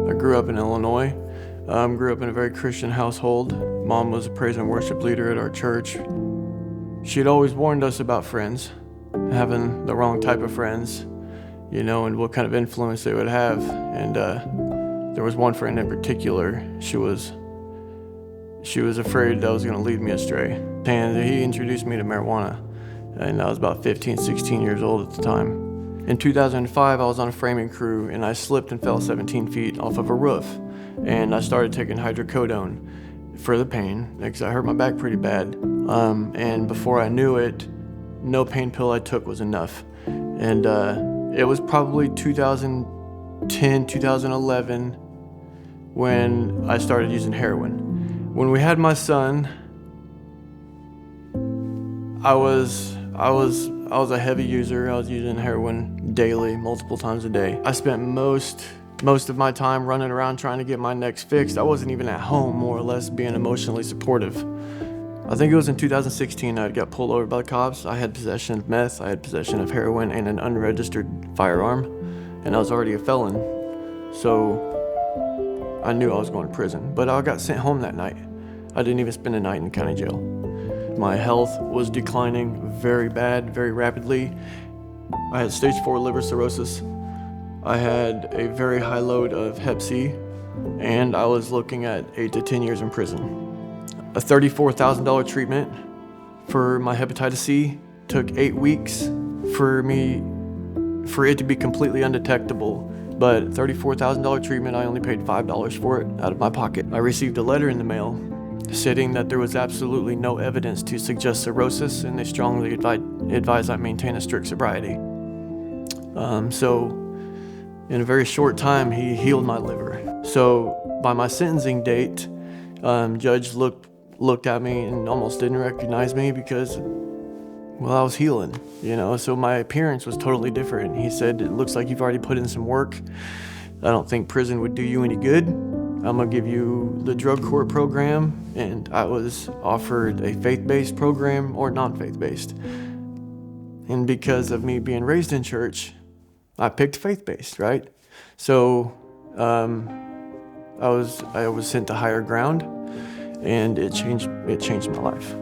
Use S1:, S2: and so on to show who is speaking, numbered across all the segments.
S1: I grew up in Illinois. Grew up in a very Christian household. Mom was a praise and worship leader at our church. She had always warned us about friends, having the wrong type of friends, and what kind of influence they would have. And there was one friend in particular. She was afraid that was going to lead me astray. And he introduced me to marijuana, and I was about 15, 16 years old at the time. In 2005, I was on a framing crew, and I slipped and fell 17 feet off of a roof. And I started taking hydrocodone for the pain, because I hurt my back pretty bad. And before I knew it, no pain pill I took was enough. And it was probably 2010, 2011 when I started using heroin. When we had my son, I was a heavy user. I was using heroin daily, multiple times a day. I spent most of my time running around trying to get my next fixed. I wasn't even at home, more or less being emotionally supportive. I think it was in 2016 I got pulled over by the cops. I had possession of meth, I had possession of heroin, and an unregistered firearm, and I was already a felon. So I knew I was going to prison, but I got sent home that night. I didn't even spend a night in county jail. My health was declining very bad, very rapidly. I had stage 4 liver cirrhosis. I had a very high load of Hep C, and I was looking at 8 to 10 years in prison. A $34,000 treatment for my hepatitis C took 8 weeks for it to be completely undetectable. But $34,000 treatment, I only paid $5 for it out of my pocket. I received a letter in the mail stating that there was absolutely no evidence to suggest cirrhosis, and they strongly advise I maintain a strict sobriety. So in a very short time, he healed my liver. So by my sentencing date, judge looked at me and almost didn't recognize me because, well, I was healing, so my appearance was totally different. He said, "It looks like you've already put in some work. I don't think prison would do you any good. I'm gonna give you the drug court program." And I was offered a faith-based program or non-faith-based. And because of me being raised in church, I picked faith-based, right? So I was sent to higher ground, and it changed my life.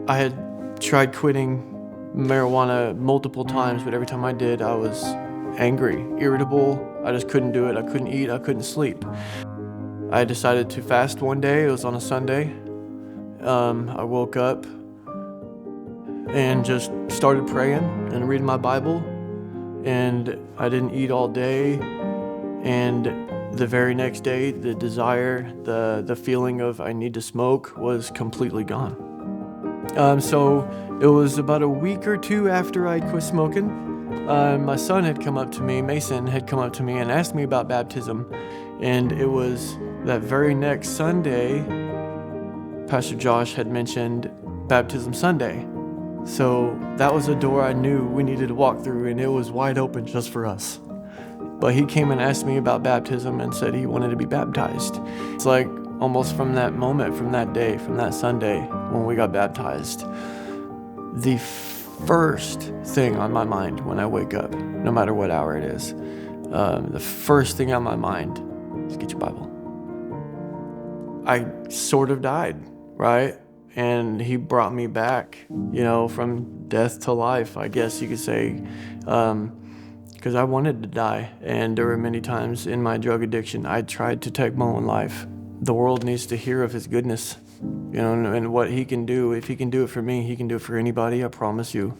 S1: I had tried quitting marijuana multiple times, but every time I did, I was angry, irritable. I just couldn't do it. I couldn't eat. I couldn't sleep. I decided to fast one day. It was on a Sunday. I woke up and just started praying and reading my Bible, and I didn't eat all day. And the very next day, the desire, the feeling of I need to smoke was completely gone. So it was about a week or two after I quit smoking. My son had come up to me, Mason had come up to me and asked me about baptism. And it was that very next Sunday, Pastor Josh had mentioned Baptism Sunday. So that was a door I knew we needed to walk through, and it was wide open just for us. But he came and asked me about baptism and said he wanted to be baptized. It's like almost from that moment, from that day, from that Sunday when we got baptized, the first thing on my mind when I wake up, no matter what hour it is, the first thing on my mind is get your Bible. I sort of died, right? And he brought me back, from death to life, I guess you could say, because I wanted to die. And there were many times in my drug addiction, I tried to take my own life. The world needs to hear of his goodness, and what he can do. If he can do it for me, he can do it for anybody, I promise you.